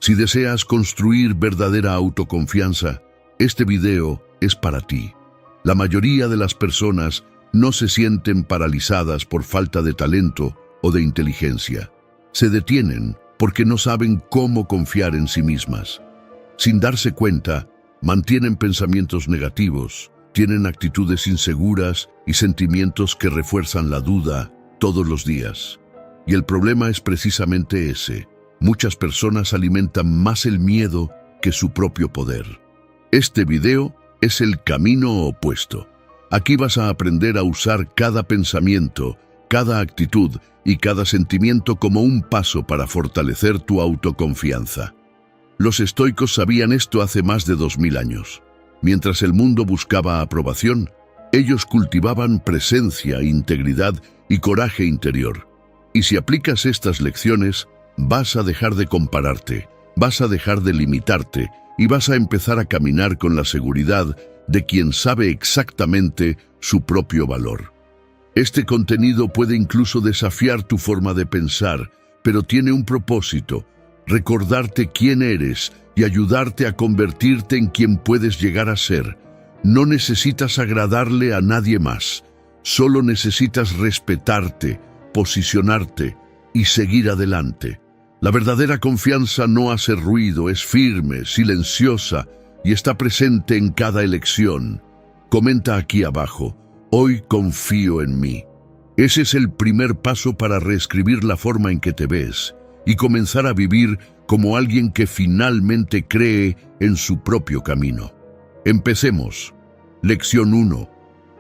Si deseas construir verdadera autoconfianza, este video es para ti. La mayoría de las personas no se sienten paralizadas por falta de talento o de inteligencia. Se detienen porque no saben cómo confiar en sí mismas. Sin darse cuenta, mantienen pensamientos negativos, tienen actitudes inseguras y sentimientos que refuerzan la duda todos los días. Y el problema es precisamente ese. Muchas personas alimentan más el miedo que su propio poder. Este video es el camino opuesto. Aquí vas a aprender a usar cada pensamiento, cada actitud y cada sentimiento como un paso para fortalecer tu autoconfianza. Los estoicos sabían esto hace más de 2000 años. Mientras el mundo buscaba aprobación, ellos cultivaban presencia, integridad y coraje interior. Y si aplicas estas lecciones, vas a dejar de compararte, vas a dejar de limitarte y vas a empezar a caminar con la seguridad de quien sabe exactamente su propio valor. Este contenido puede incluso desafiar tu forma de pensar, pero tiene un propósito: recordarte quién eres y ayudarte a convertirte en quien puedes llegar a ser. No necesitas agradarle a nadie más, solo necesitas respetarte, posicionarte y seguir adelante. La verdadera confianza no hace ruido, es firme, silenciosa y está presente en cada elección. Comenta aquí abajo: hoy confío en mí. Ese es el primer paso para reescribir la forma en que te ves y comenzar a vivir como alguien que finalmente cree en su propio camino. Empecemos. Lección 1.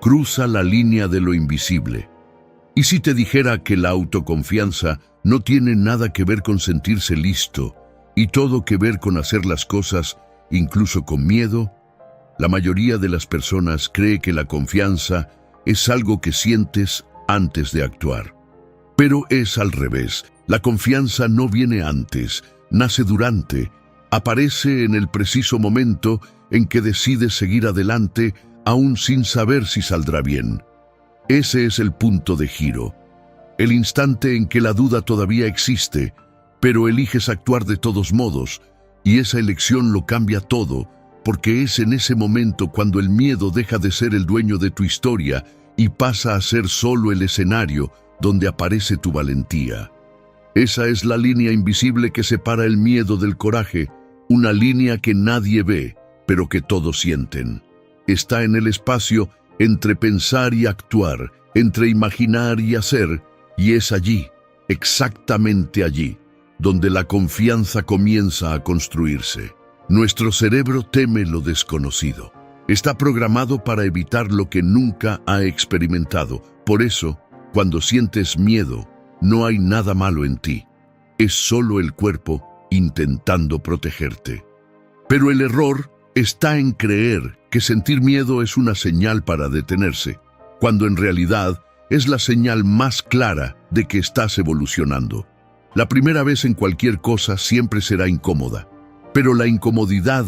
Cruza la línea de lo invisible. ¿Y si te dijera que la autoconfianza no tiene nada que ver con sentirse listo y todo que ver con hacer las cosas incluso con miedo? La mayoría de las personas cree que la confianza es algo que sientes antes de actuar. Pero es al revés. La confianza no viene antes, nace durante, aparece en el preciso momento en que decides seguir adelante aún sin saber si saldrá bien. Ese es el punto de giro, el instante en que la duda todavía existe, pero eliges actuar de todos modos, y esa elección lo cambia todo, porque es en ese momento cuando el miedo deja de ser el dueño de tu historia y pasa a ser solo el escenario donde aparece tu valentía. Esa es la línea invisible que separa el miedo del coraje, una línea que nadie ve, pero que todos sienten. Está en el espacio entre pensar y actuar, entre imaginar y hacer, y es allí, exactamente allí, donde la confianza comienza a construirse. Nuestro cerebro teme lo desconocido. Está programado para evitar lo que nunca ha experimentado. Por eso, cuando sientes miedo, no hay nada malo en ti. Es solo el cuerpo intentando protegerte. Pero el error está en creer que sentir miedo es una señal para detenerse, cuando en realidad es la señal más clara de que estás evolucionando. La primera vez en cualquier cosa siempre será incómoda, pero la incomodidad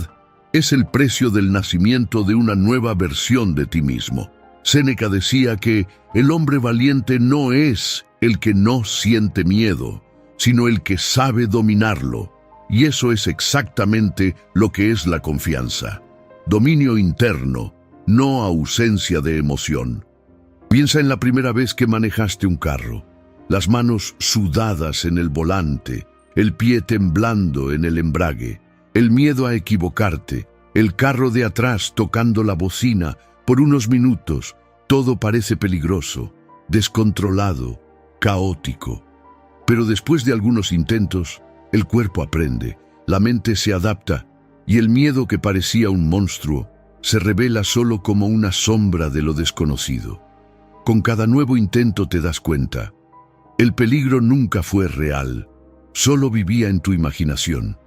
es el precio del nacimiento de una nueva versión de ti mismo. Séneca decía que el hombre valiente no es el que no siente miedo, sino el que sabe dominarlo. Y eso es exactamente lo que es la confianza. Dominio interno, no ausencia de emoción. Piensa en la primera vez que manejaste un carro. Las manos sudadas en el volante, el pie temblando en el embrague, el miedo a equivocarte, el carro de atrás tocando la bocina. Por unos minutos, todo parece peligroso, descontrolado, caótico. Pero después de algunos intentos, el cuerpo aprende, la mente se adapta, y el miedo que parecía un monstruo se revela solo como una sombra de lo desconocido. Con cada nuevo intento te das cuenta. El peligro nunca fue real, solo vivía en tu imaginación.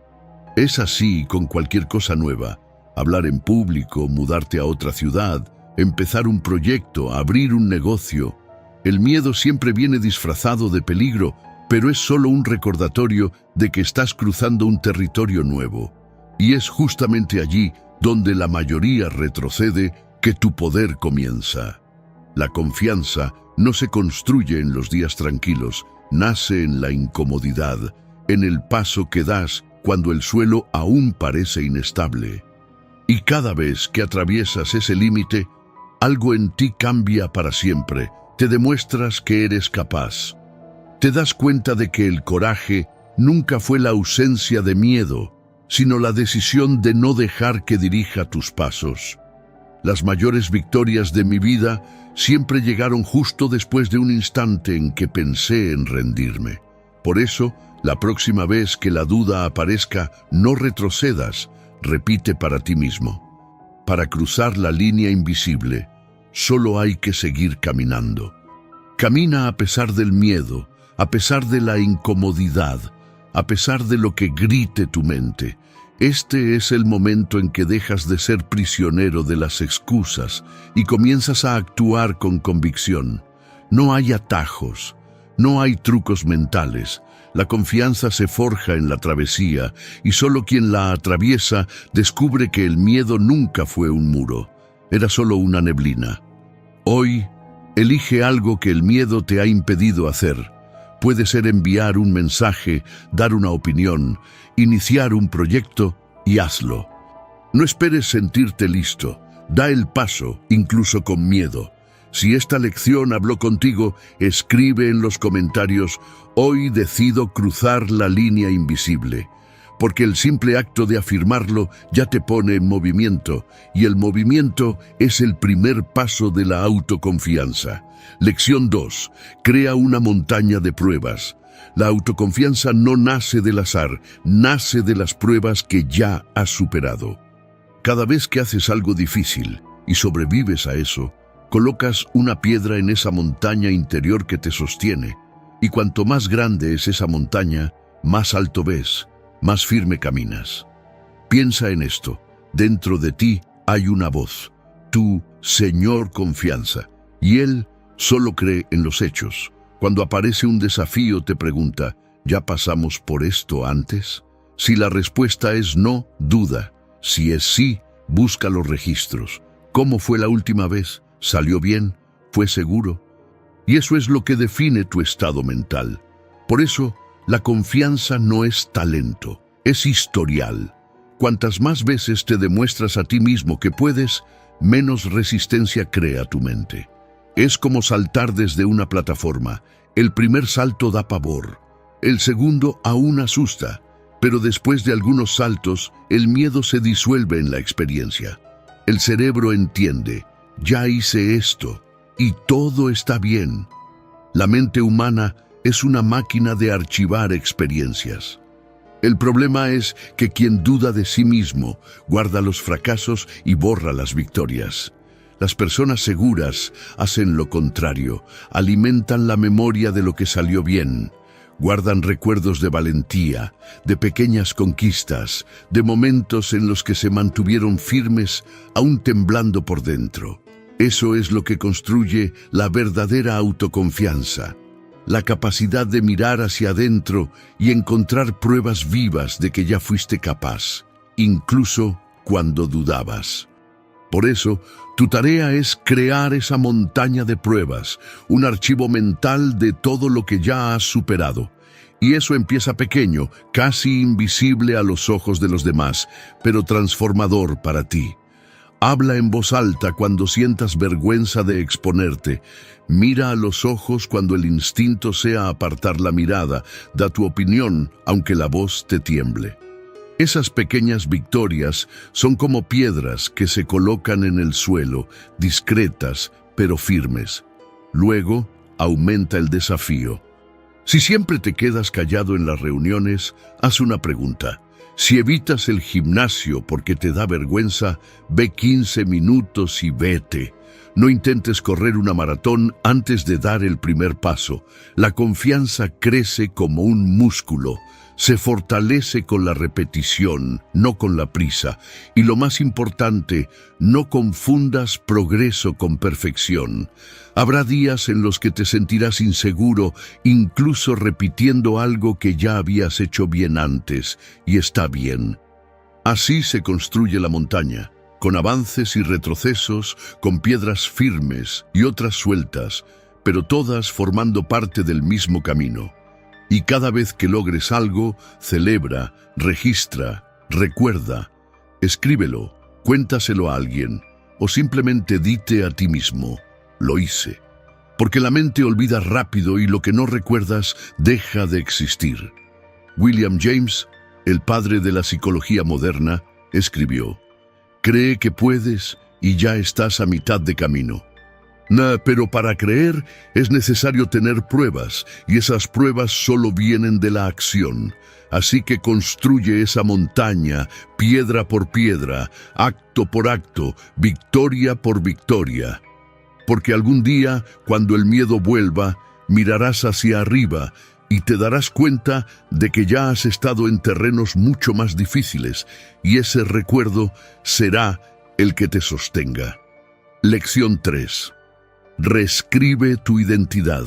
Es así con cualquier cosa nueva: hablar en público, mudarte a otra ciudad, empezar un proyecto, abrir un negocio. El miedo siempre viene disfrazado de peligro, pero es solo un recordatorio de que estás cruzando un territorio nuevo. Y es justamente allí donde la mayoría retrocede que tu poder comienza. La confianza no se construye en los días tranquilos, nace en la incomodidad, en el paso que das cuando el suelo aún parece inestable. Y cada vez que atraviesas ese límite, algo en ti cambia para siempre. Te demuestras que eres capaz. Te das cuenta de que el coraje nunca fue la ausencia de miedo, sino la decisión de no dejar que dirija tus pasos. Las mayores victorias de mi vida siempre llegaron justo después de un instante en que pensé en rendirme. Por eso, la próxima vez que la duda aparezca, no retrocedas, repite para ti mismo. Para cruzar la línea invisible, solo hay que seguir caminando. Camina a pesar del miedo, a pesar de la incomodidad, a pesar de lo que grite tu mente. Este es el momento en que dejas de ser prisionero de las excusas y comienzas a actuar con convicción. No hay atajos, no hay trucos mentales. La confianza se forja en la travesía y solo quien la atraviesa descubre que el miedo nunca fue un muro, era solo una neblina. Hoy, elige algo que el miedo te ha impedido hacer. Puede ser enviar un mensaje, dar una opinión, iniciar un proyecto y hazlo. No esperes sentirte listo. Da el paso, incluso con miedo. Si esta lección habló contigo, escribe en los comentarios: hoy decido cruzar la línea invisible. Porque el simple acto de afirmarlo ya te pone en movimiento, y el movimiento es el primer paso de la autoconfianza. Lección 2. Crea una montaña de pruebas. La autoconfianza no nace del azar, nace de las pruebas que ya has superado. Cada vez que haces algo difícil y sobrevives a eso, colocas una piedra en esa montaña interior que te sostiene, y cuanto más grande es esa montaña, más alto ves, más firme caminas. Piensa en esto: dentro de ti hay una voz, tu Señor Confianza, y Él solo cree en los hechos. Cuando aparece un desafío te pregunta: ¿ya pasamos por esto antes? Si la respuesta es no, duda. Si es sí, busca los registros. ¿Cómo fue la última vez? ¿Salió bien? ¿Fue seguro? Y eso es lo que define tu estado mental. Por eso, la confianza no es talento, es historial. Cuantas más veces te demuestras a ti mismo que puedes, menos resistencia crea tu mente. Es como saltar desde una plataforma. El primer salto da pavor, el segundo aún asusta, pero después de algunos saltos, el miedo se disuelve en la experiencia. El cerebro entiende: ya hice esto, y todo está bien. La mente humana es una máquina de archivar experiencias. El problema es que quien duda de sí mismo guarda los fracasos y borra las victorias. Las personas seguras hacen lo contrario, alimentan la memoria de lo que salió bien, guardan recuerdos de valentía, de pequeñas conquistas, de momentos en los que se mantuvieron firmes aún temblando por dentro. Eso es lo que construye la verdadera autoconfianza, la capacidad de mirar hacia adentro y encontrar pruebas vivas de que ya fuiste capaz, incluso cuando dudabas. Por eso, tu tarea es crear esa montaña de pruebas, un archivo mental de todo lo que ya has superado. Y eso empieza pequeño, casi invisible a los ojos de los demás, pero transformador para ti. Habla en voz alta cuando sientas vergüenza de exponerte. Mira a los ojos cuando el instinto sea apartar la mirada. Da tu opinión, aunque la voz te tiemble. Esas pequeñas victorias son como piedras que se colocan en el suelo, discretas pero firmes. Luego, aumenta el desafío. Si siempre te quedas callado en las reuniones, haz una pregunta. Si evitas el gimnasio porque te da vergüenza, ve 15 minutos y vete. No intentes correr una maratón antes de dar el primer paso. La confianza crece como un músculo. Se fortalece con la repetición, no con la prisa. Y lo más importante, no confundas progreso con perfección. Habrá días en los que te sentirás inseguro, incluso repitiendo algo que ya habías hecho bien antes, y está bien. Así se construye la montaña, con avances y retrocesos, con piedras firmes y otras sueltas, pero todas formando parte del mismo camino. Y cada vez que logres algo, celebra, registra, recuerda, escríbelo, cuéntaselo a alguien, o simplemente dite a ti mismo, lo hice. Porque la mente olvida rápido y lo que no recuerdas deja de existir. William James, el padre de la psicología moderna, escribió: cree que puedes y ya estás a mitad de camino. Pero para creer es necesario tener pruebas, y esas pruebas solo vienen de la acción. Así que construye esa montaña, piedra por piedra, acto por acto, victoria por victoria. Porque algún día, cuando el miedo vuelva, mirarás hacia arriba y te darás cuenta de que ya has estado en terrenos mucho más difíciles, y ese recuerdo será el que te sostenga. Lección 3. Reescribe tu identidad.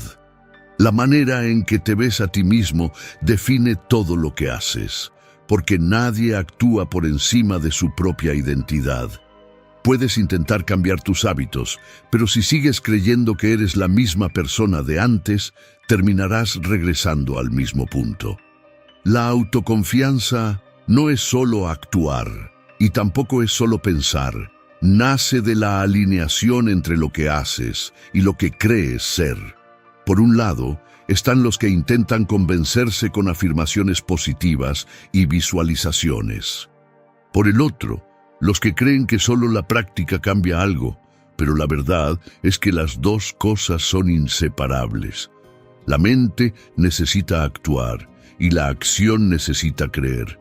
La manera en que te ves a ti mismo define todo lo que haces, porque nadie actúa por encima de su propia identidad. Puedes intentar cambiar tus hábitos, pero si sigues creyendo que eres la misma persona de antes, terminarás regresando al mismo punto. La autoconfianza no es solo actuar, y tampoco es solo pensar. Nace de la alineación entre lo que haces y lo que crees ser. Por un lado, están los que intentan convencerse con afirmaciones positivas y visualizaciones. Por el otro, los que creen que solo la práctica cambia algo, pero la verdad es que las dos cosas son inseparables. La mente necesita actuar y la acción necesita creer.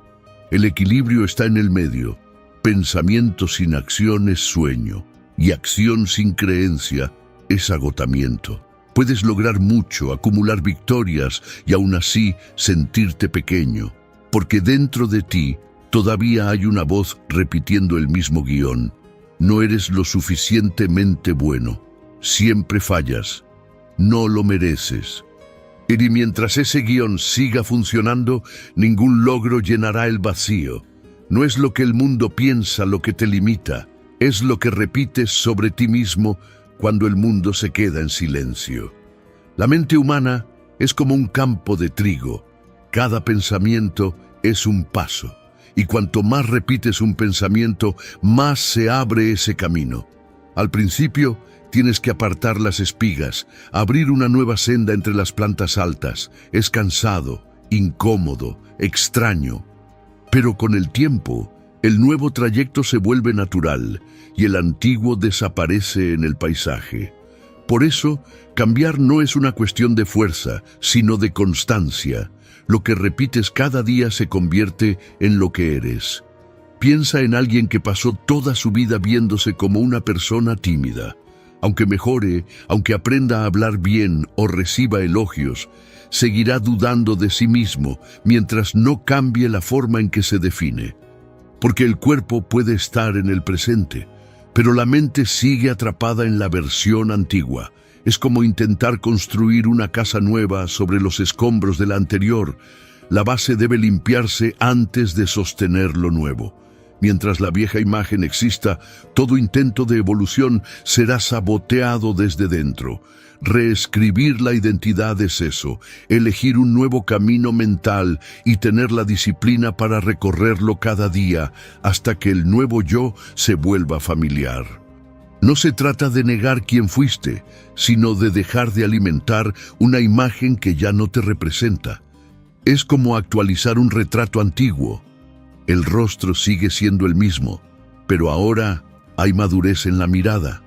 El equilibrio está en el medio. Pensamiento sin acción es sueño, y acción sin creencia es agotamiento. Puedes lograr mucho, acumular victorias y aún así sentirte pequeño, porque dentro de ti todavía hay una voz repitiendo el mismo guión. No eres lo suficientemente bueno, siempre fallas, no lo mereces. Y mientras ese guión siga funcionando, ningún logro llenará el vacío. No es lo que el mundo piensa lo que te limita, es lo que repites sobre ti mismo cuando el mundo se queda en silencio. La mente humana es como un campo de trigo. Cada pensamiento es un paso, y cuanto más repites un pensamiento, más se abre ese camino. Al principio, tienes que apartar las espigas, abrir una nueva senda entre las plantas altas. Es cansado, incómodo, extraño. Pero con el tiempo, el nuevo trayecto se vuelve natural y el antiguo desaparece en el paisaje. Por eso, cambiar no es una cuestión de fuerza, sino de constancia. Lo que repites cada día se convierte en lo que eres. Piensa en alguien que pasó toda su vida viéndose como una persona tímida. Aunque mejore, aunque aprenda a hablar bien o reciba elogios, seguirá dudando de sí mismo mientras no cambie la forma en que se define. Porque el cuerpo puede estar en el presente, pero la mente sigue atrapada en la versión antigua. Es como intentar construir una casa nueva sobre los escombros de la anterior. La base debe limpiarse antes de sostener lo nuevo. Mientras la vieja imagen exista, todo intento de evolución será saboteado desde dentro. Reescribir la identidad es eso, elegir un nuevo camino mental y tener la disciplina para recorrerlo cada día hasta que el nuevo yo se vuelva familiar. No se trata de negar quién fuiste, sino de dejar de alimentar una imagen que ya no te representa. Es como actualizar un retrato antiguo. El rostro sigue siendo el mismo, pero ahora hay madurez en la mirada.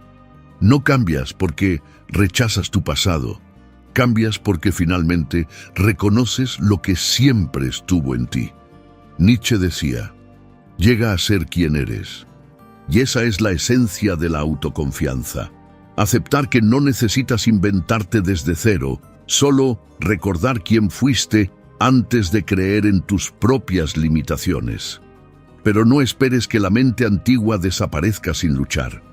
No cambias porque rechazas tu pasado. Cambias porque finalmente reconoces lo que siempre estuvo en ti. Nietzsche decía: llega a ser quien eres. Y esa es la esencia de la autoconfianza. Aceptar que no necesitas inventarte desde cero, solo recordar quién fuiste antes de creer en tus propias limitaciones. Pero no esperes que la mente antigua desaparezca sin luchar.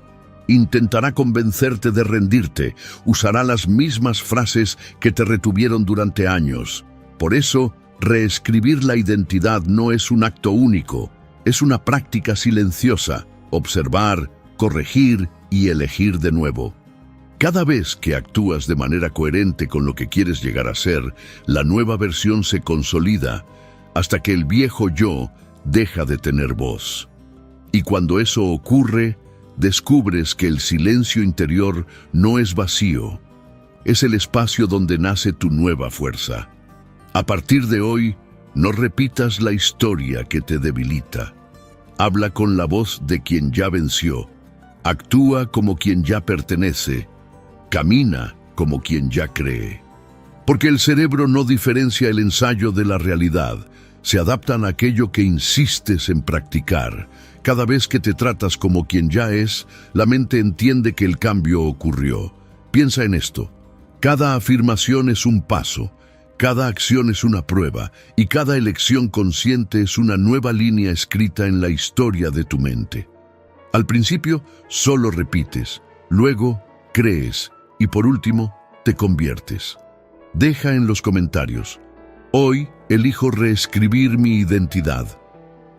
Intentará convencerte de rendirte, usará las mismas frases que te retuvieron durante años. Por eso, reescribir la identidad no es un acto único, es una práctica silenciosa: observar, corregir y elegir de nuevo. Cada vez que actúas de manera coherente con lo que quieres llegar a ser, la nueva versión se consolida hasta que el viejo yo deja de tener voz. Y cuando eso ocurre, descubres que el silencio interior no es vacío, es el espacio donde nace tu nueva fuerza. A partir de hoy, no repitas la historia que te debilita. Habla con la voz de quien ya venció. Actúa como quien ya pertenece. Camina como quien ya cree. Porque el cerebro no diferencia el ensayo de la realidad. Se adaptan a aquello que insistes en practicar. Cada vez que te tratas como quien ya es, la mente entiende que el cambio ocurrió. Piensa en esto. Cada afirmación es un paso. Cada acción es una prueba y cada elección consciente es una nueva línea escrita en la historia de tu mente. Al principio, solo repites, luego crees y por último, te conviertes. Deja en los comentarios: hoy elijo reescribir mi identidad,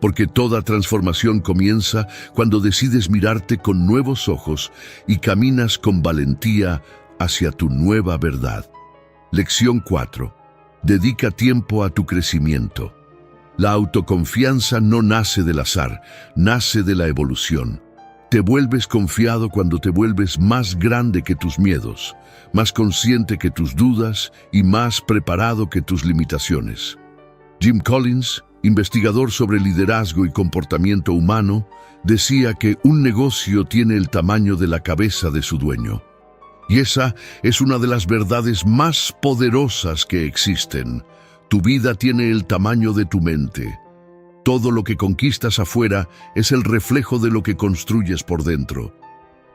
porque toda transformación comienza cuando decides mirarte con nuevos ojos y caminas con valentía hacia tu nueva verdad. Lección 4. Dedica tiempo a tu crecimiento. La autoconfianza no nace del azar, nace de la evolución. Te vuelves confiado cuando te vuelves más grande que tus miedos, más consciente que tus dudas y más preparado que tus limitaciones. Jim Collins, investigador sobre liderazgo y comportamiento humano, decía que un negocio tiene el tamaño de la cabeza de su dueño. Y esa es una de las verdades más poderosas que existen. Tu vida tiene el tamaño de tu mente. Todo lo que conquistas afuera es el reflejo de lo que construyes por dentro.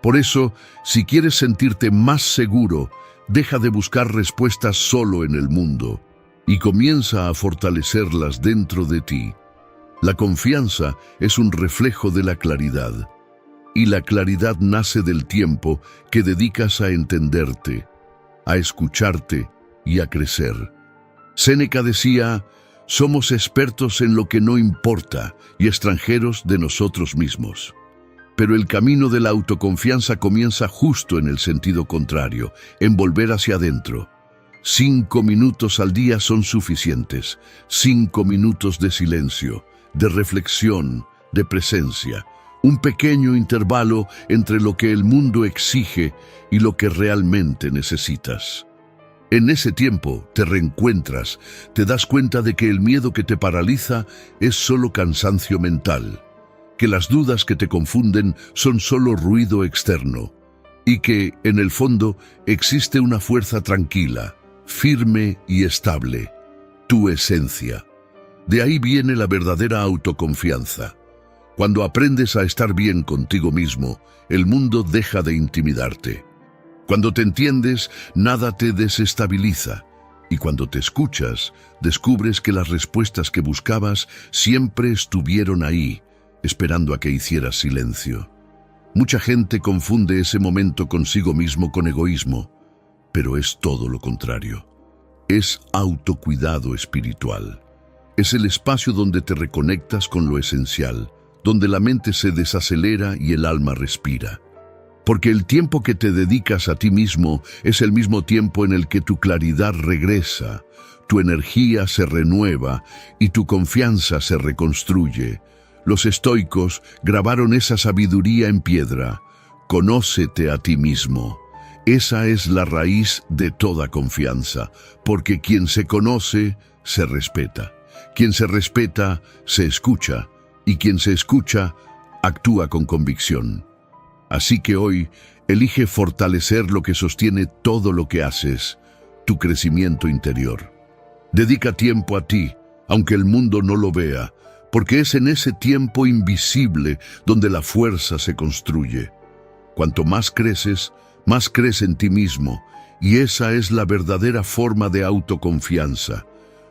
Por eso, si quieres sentirte más seguro, deja de buscar respuestas solo en el mundo y comienza a fortalecerlas dentro de ti. La confianza es un reflejo de la claridad. Y la claridad nace del tiempo que dedicas a entenderte, a escucharte y a crecer. Séneca decía: somos expertos en lo que no importa y extranjeros de nosotros mismos. Pero el camino de la autoconfianza comienza justo en el sentido contrario, en volver hacia adentro. 5 minutos al día son suficientes. 5 minutos de silencio, de reflexión, de presencia. Un pequeño intervalo entre lo que el mundo exige y lo que realmente necesitas. En ese tiempo te reencuentras, te das cuenta de que el miedo que te paraliza es solo cansancio mental, que las dudas que te confunden son solo ruido externo, y que, en el fondo, existe una fuerza tranquila, firme y estable, tu esencia. De ahí viene la verdadera autoconfianza. Cuando aprendes a estar bien contigo mismo, el mundo deja de intimidarte. Cuando te entiendes, nada te desestabiliza. Y cuando te escuchas, descubres que las respuestas que buscabas siempre estuvieron ahí, esperando a que hicieras silencio. Mucha gente confunde ese momento consigo mismo con egoísmo, pero es todo lo contrario. Es autocuidado espiritual. Es el espacio donde te reconectas con lo esencial, donde la mente se desacelera y el alma respira. Porque el tiempo que te dedicas a ti mismo es el mismo tiempo en el que tu claridad regresa, tu energía se renueva y tu confianza se reconstruye. Los estoicos grabaron esa sabiduría en piedra. Conócete a ti mismo. Esa es la raíz de toda confianza, porque quien se conoce, se respeta. Quien se respeta, se escucha. Y quien se escucha, actúa con convicción. Así que hoy, elige fortalecer lo que sostiene todo lo que haces, tu crecimiento interior. Dedica tiempo a ti, aunque el mundo no lo vea, porque es en ese tiempo invisible donde la fuerza se construye. Cuanto más creces en ti mismo, y esa es la verdadera forma de autoconfianza.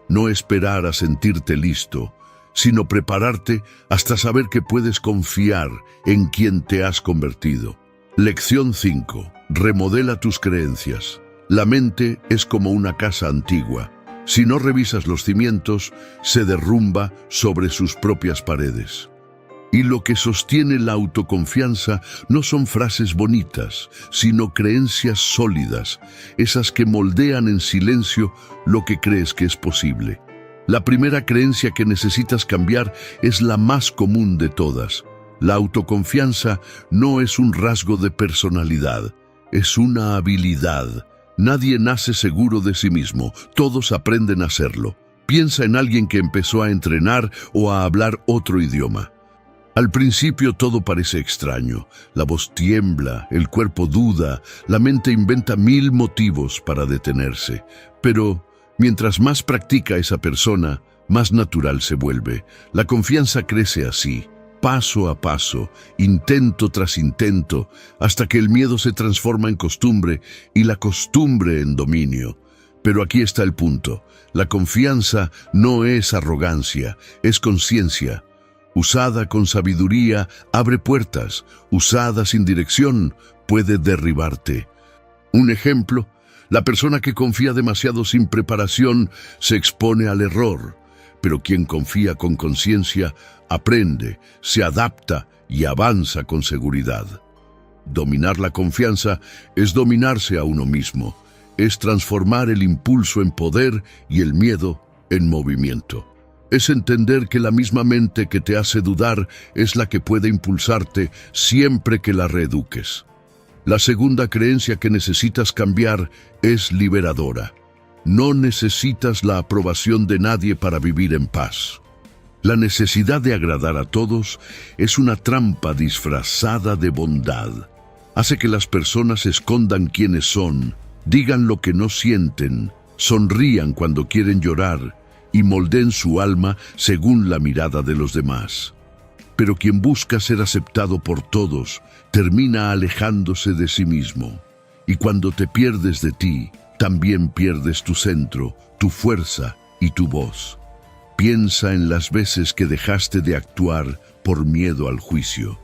No esperar a sentirte listo, sino prepararte hasta saber que puedes confiar en quien te has convertido. Lección 5. Remodela tus creencias. La mente es como una casa antigua. Si no revisas los cimientos, se derrumba sobre sus propias paredes. Y lo que sostiene la autoconfianza no son frases bonitas, sino creencias sólidas, esas que moldean en silencio lo que crees que es posible. La primera creencia que necesitas cambiar es la más común de todas. La autoconfianza no es un rasgo de personalidad, es una habilidad. Nadie nace seguro de sí mismo, todos aprenden a hacerlo. Piensa en alguien que empezó a entrenar o a hablar otro idioma. Al principio todo parece extraño, la voz tiembla, el cuerpo duda, la mente inventa 1000 motivos para detenerse. Pero mientras más practica esa persona, más natural se vuelve. La confianza crece así, paso a paso, intento tras intento, hasta que el miedo se transforma en costumbre y la costumbre en dominio. Pero aquí está el punto, la confianza no es arrogancia, es conciencia. Usada con sabiduría, abre puertas. Usada sin dirección, puede derribarte. Un ejemplo, la persona que confía demasiado sin preparación se expone al error, pero quien confía con conciencia aprende, se adapta y avanza con seguridad. Dominar la confianza es dominarse a uno mismo, es transformar el impulso en poder y el miedo en movimiento. Es entender que la misma mente que te hace dudar es la que puede impulsarte siempre que la reeduques. La segunda creencia que necesitas cambiar es liberadora. No necesitas la aprobación de nadie para vivir en paz. La necesidad de agradar a todos es una trampa disfrazada de bondad. Hace que las personas escondan quiénes son, digan lo que no sienten, sonrían cuando quieren llorar, y moldeen su alma según la mirada de los demás. Pero quien busca ser aceptado por todos, termina alejándose de sí mismo. Y cuando te pierdes de ti, también pierdes tu centro, tu fuerza y tu voz. Piensa en las veces que dejaste de actuar por miedo al juicio.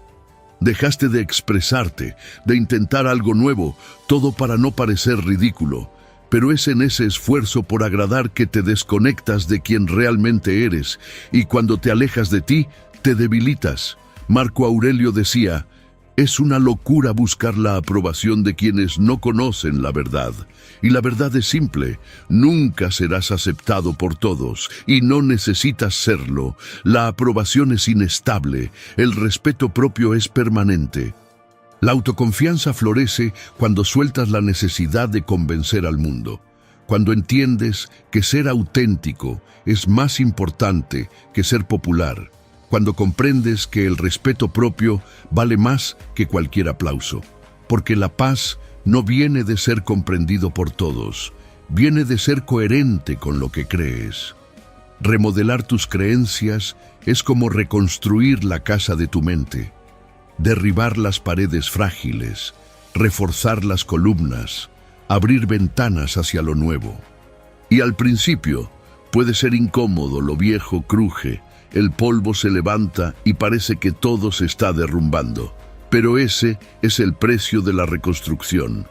Dejaste de expresarte, de intentar algo nuevo, todo para no parecer ridículo. Pero es en ese esfuerzo por agradar que te desconectas de quien realmente eres, y cuando te alejas de ti, te debilitas. Marco Aurelio decía, es una locura buscar la aprobación de quienes no conocen la verdad. Y la verdad es simple, nunca serás aceptado por todos, y no necesitas serlo. La aprobación es inestable, el respeto propio es permanente. La autoconfianza florece cuando sueltas la necesidad de convencer al mundo, cuando entiendes que ser auténtico es más importante que ser popular, cuando comprendes que el respeto propio vale más que cualquier aplauso, porque la paz no viene de ser comprendido por todos, viene de ser coherente con lo que crees. Remodelar tus creencias es como reconstruir la casa de tu mente. Derribar las paredes frágiles, reforzar las columnas, abrir ventanas hacia lo nuevo. Y al principio puede ser incómodo, lo viejo cruje, el polvo se levanta y parece que todo se está derrumbando. Pero ese es el precio de la reconstrucción.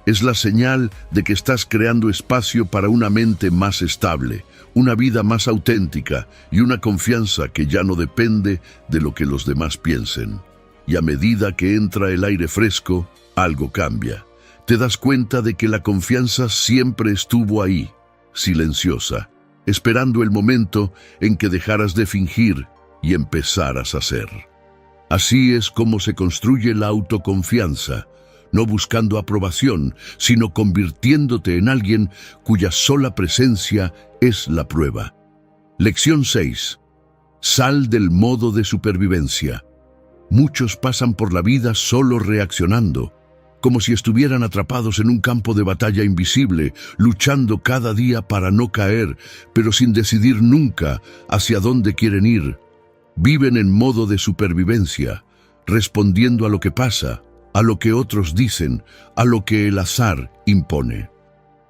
Es la señal de que estás creando espacio para una mente más estable, una vida más auténtica y una confianza que ya no depende de lo que los demás piensen. Y a medida que entra el aire fresco, algo cambia. Te das cuenta de que la confianza siempre estuvo ahí, silenciosa, esperando el momento en que dejaras de fingir y empezaras a ser. Así es como se construye la autoconfianza, no buscando aprobación, sino convirtiéndote en alguien cuya sola presencia es la prueba. Lección 6. Sal del modo de supervivencia. Muchos pasan por la vida solo reaccionando, como si estuvieran atrapados en un campo de batalla invisible, luchando cada día para no caer, pero sin decidir nunca hacia dónde quieren ir. Viven en modo de supervivencia, respondiendo a lo que pasa, a lo que otros dicen, a lo que el azar impone.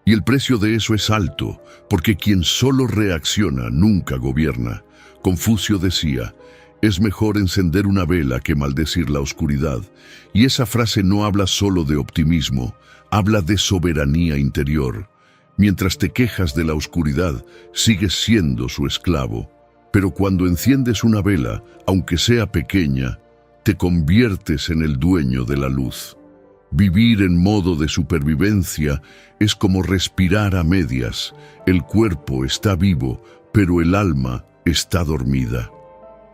Y el precio de eso es alto, porque quien solo reacciona nunca gobierna. Confucio decía, es mejor encender una vela que maldecir la oscuridad. Y esa frase no habla solo de optimismo, habla de soberanía interior. Mientras te quejas de la oscuridad, sigues siendo su esclavo. Pero cuando enciendes una vela, aunque sea pequeña, te conviertes en el dueño de la luz. Vivir en modo de supervivencia es como respirar a medias. El cuerpo está vivo, pero el alma está dormida.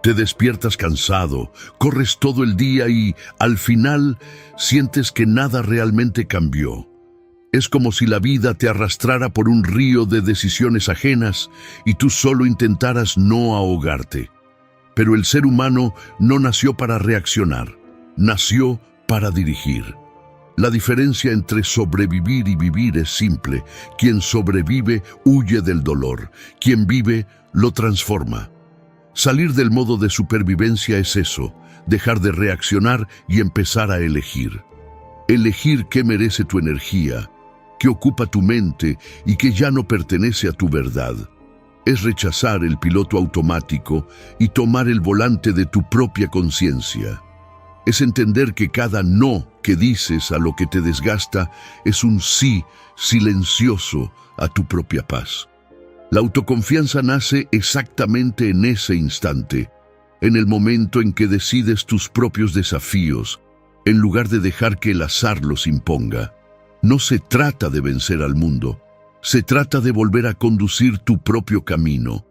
Te despiertas cansado, corres todo el día y, al final, sientes que nada realmente cambió. Es como si la vida te arrastrara por un río de decisiones ajenas y tú solo intentaras no ahogarte. Pero el ser humano no nació para reaccionar, nació para dirigir. La diferencia entre sobrevivir y vivir es simple. Quien sobrevive huye del dolor, quien vive lo transforma. Salir del modo de supervivencia es eso, dejar de reaccionar y empezar a elegir. Elegir qué merece tu energía, qué ocupa tu mente y qué ya no pertenece a tu verdad. Es rechazar el piloto automático y tomar el volante de tu propia conciencia. Es entender que cada no que dices a lo que te desgasta es un sí silencioso a tu propia paz. La autoconfianza nace exactamente en ese instante, en el momento en que decides tus propios desafíos, en lugar de dejar que el azar los imponga. No se trata de vencer al mundo, se trata de volver a conducir tu propio camino.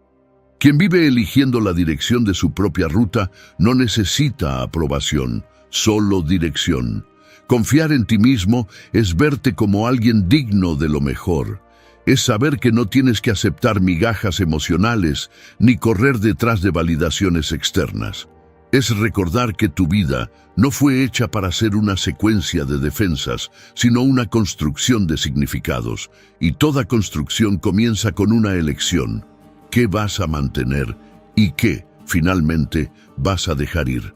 Quien vive eligiendo la dirección de su propia ruta no necesita aprobación, solo dirección. Confiar en ti mismo es verte como alguien digno de lo mejor. Es saber que no tienes que aceptar migajas emocionales ni correr detrás de validaciones externas. Es recordar que tu vida no fue hecha para ser una secuencia de defensas, sino una construcción de significados. Y toda construcción comienza con una elección. ¿Qué vas a mantener y qué, finalmente, vas a dejar ir?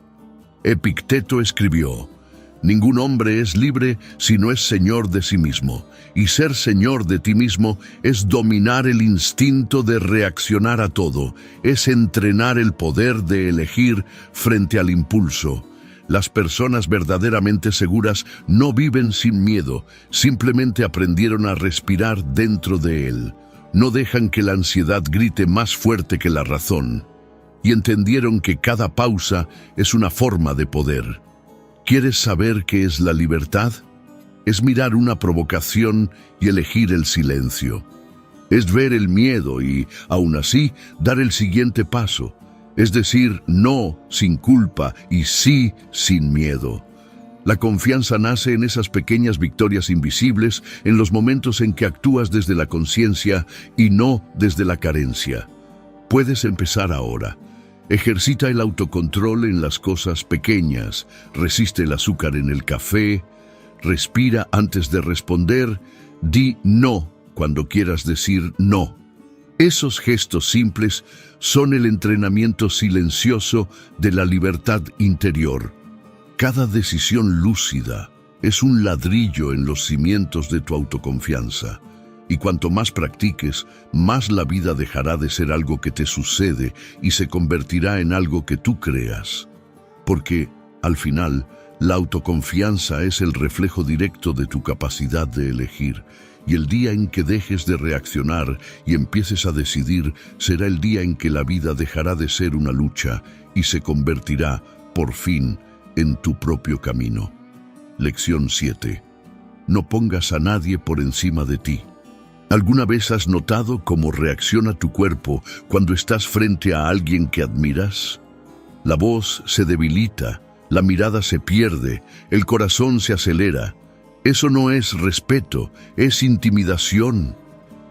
Epicteto escribió: ningún hombre es libre si no es señor de sí mismo, y ser señor de ti mismo es dominar el instinto de reaccionar a todo, es entrenar el poder de elegir frente al impulso. Las personas verdaderamente seguras no viven sin miedo, simplemente aprendieron a respirar dentro de él. No dejan que la ansiedad grite más fuerte que la razón, y entendieron que cada pausa es una forma de poder. ¿Quieres saber qué es la libertad? Es mirar una provocación y elegir el silencio. Es ver el miedo y, aún así, dar el siguiente paso. Es decir, no sin culpa y sí sin miedo. La confianza nace en esas pequeñas victorias invisibles, en los momentos en que actúas desde la conciencia y no desde la carencia. Puedes empezar ahora. Ejercita el autocontrol en las cosas pequeñas, resiste el azúcar en el café, respira antes de responder, di no cuando quieras decir no. Esos gestos simples son el entrenamiento silencioso de la libertad interior. Cada decisión lúcida es un ladrillo en los cimientos de tu autoconfianza. Y cuanto más practiques, más la vida dejará de ser algo que te sucede y se convertirá en algo que tú creas. Porque, al final, la autoconfianza es el reflejo directo de tu capacidad de elegir. Y el día en que dejes de reaccionar y empieces a decidir, será el día en que la vida dejará de ser una lucha y se convertirá, por fin, en tu propio camino. Lección 7. No pongas a nadie por encima de ti. ¿Alguna vez has notado cómo reacciona tu cuerpo cuando estás frente a alguien que admiras? La voz se debilita, la mirada se pierde, el corazón se acelera. Eso no es respeto, es intimidación.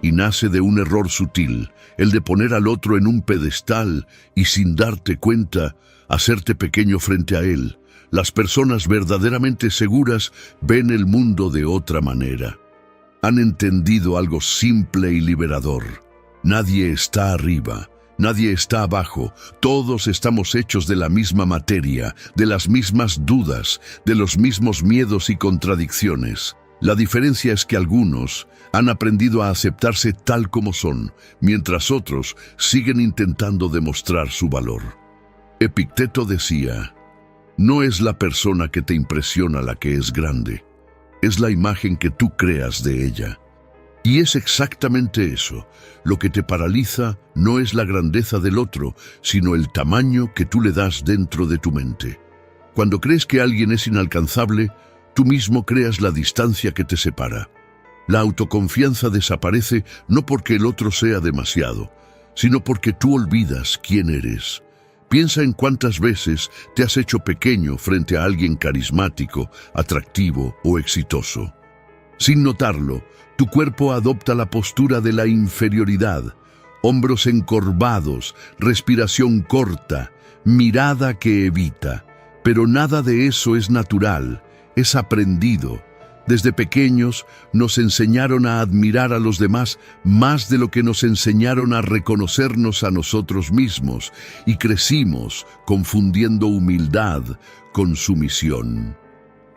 Y nace de un error sutil, el de poner al otro en un pedestal y, sin darte cuenta, hacerte pequeño frente a él. Las personas verdaderamente seguras ven el mundo de otra manera. Han entendido algo simple y liberador. Nadie está arriba, nadie está abajo. Todos estamos hechos de la misma materia, de las mismas dudas, de los mismos miedos y contradicciones. La diferencia es que algunos han aprendido a aceptarse tal como son, mientras otros siguen intentando demostrar su valor. Epicteto decía: no es la persona que te impresiona la que es grande, es la imagen que tú creas de ella. Y es exactamente eso. Lo que te paraliza no es la grandeza del otro, sino el tamaño que tú le das dentro de tu mente. Cuando crees que alguien es inalcanzable, tú mismo creas la distancia que te separa. La autoconfianza desaparece no porque el otro sea demasiado, sino porque tú olvidas quién eres. Piensa en cuántas veces te has hecho pequeño frente a alguien carismático, atractivo o exitoso. Sin notarlo, tu cuerpo adopta la postura de la inferioridad, hombros encorvados, respiración corta, mirada que evita. Pero nada de eso es natural, es aprendido. Desde pequeños nos enseñaron a admirar a los demás más de lo que nos enseñaron a reconocernos a nosotros mismos, y crecimos confundiendo humildad con sumisión.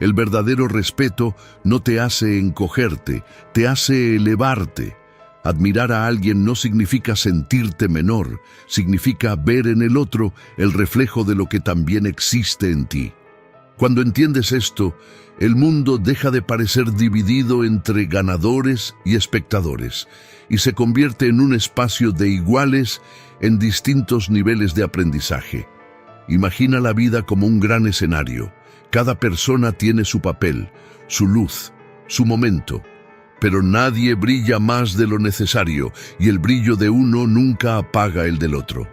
El verdadero respeto no te hace encogerte, te hace elevarte. Admirar a alguien no significa sentirte menor, significa ver en el otro el reflejo de lo que también existe en ti. Cuando entiendes esto, el mundo deja de parecer dividido entre ganadores y espectadores y se convierte en un espacio de iguales en distintos niveles de aprendizaje. Imagina la vida como un gran escenario. Cada persona tiene su papel, su luz, su momento, pero nadie brilla más de lo necesario y el brillo de uno nunca apaga el del otro.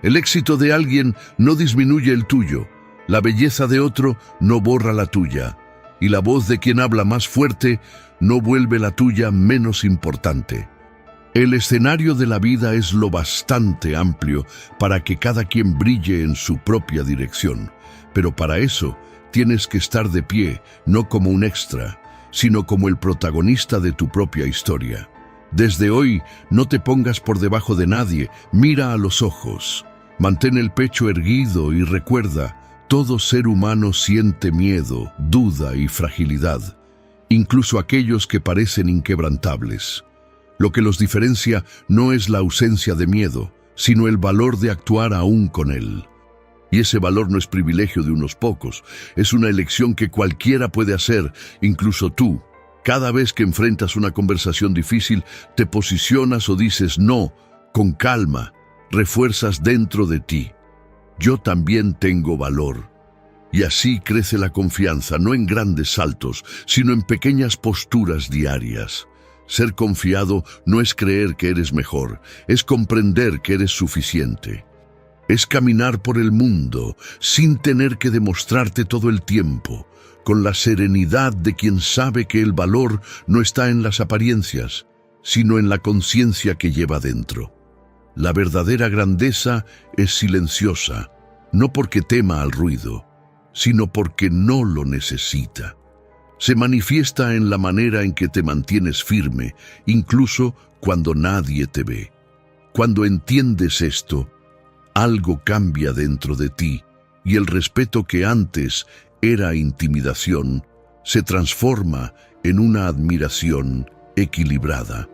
El éxito de alguien no disminuye el tuyo, la belleza de otro no borra la tuya, y la voz de quien habla más fuerte no vuelve la tuya menos importante. El escenario de la vida es lo bastante amplio para que cada quien brille en su propia dirección, pero para eso tienes que estar de pie, no como un extra, sino como el protagonista de tu propia historia. Desde hoy, no te pongas por debajo de nadie, mira a los ojos, mantén el pecho erguido y recuerda, todo ser humano siente miedo, duda y fragilidad, incluso aquellos que parecen inquebrantables. Lo que los diferencia no es la ausencia de miedo, sino el valor de actuar aún con él. Y ese valor no es privilegio de unos pocos, es una elección que cualquiera puede hacer, incluso tú. Cada vez que enfrentas una conversación difícil, te posicionas o dices no, con calma, refuerzas dentro de ti. Yo también tengo valor. Y así crece la confianza, no en grandes saltos, sino en pequeñas posturas diarias. Ser confiado no es creer que eres mejor, es comprender que eres suficiente. Es caminar por el mundo sin tener que demostrarte todo el tiempo, con la serenidad de quien sabe que el valor no está en las apariencias, sino en la conciencia que lleva dentro. La verdadera grandeza es silenciosa, no porque tema al ruido, sino porque no lo necesita. Se manifiesta en la manera en que te mantienes firme, incluso cuando nadie te ve. Cuando entiendes esto, algo cambia dentro de ti y el respeto que antes era intimidación se transforma en una admiración equilibrada.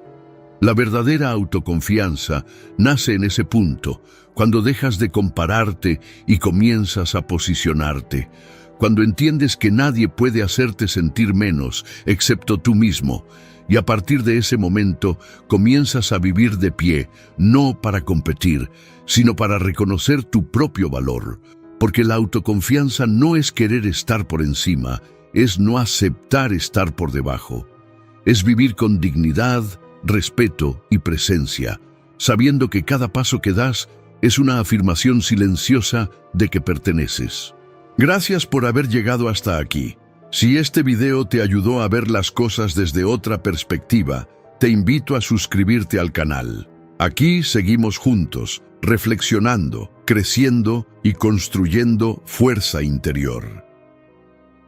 La verdadera autoconfianza nace en ese punto, cuando dejas de compararte y comienzas a posicionarte, cuando entiendes que nadie puede hacerte sentir menos excepto tú mismo, y a partir de ese momento comienzas a vivir de pie, no para competir, sino para reconocer tu propio valor, porque la autoconfianza no es querer estar por encima, es no aceptar estar por debajo. Es vivir con dignidad, respeto y presencia, sabiendo que cada paso que das es una afirmación silenciosa de que perteneces. Gracias por haber llegado hasta aquí. Si este video te ayudó a ver las cosas desde otra perspectiva, te invito a suscribirte al canal. Aquí seguimos juntos, reflexionando, creciendo y construyendo fuerza interior.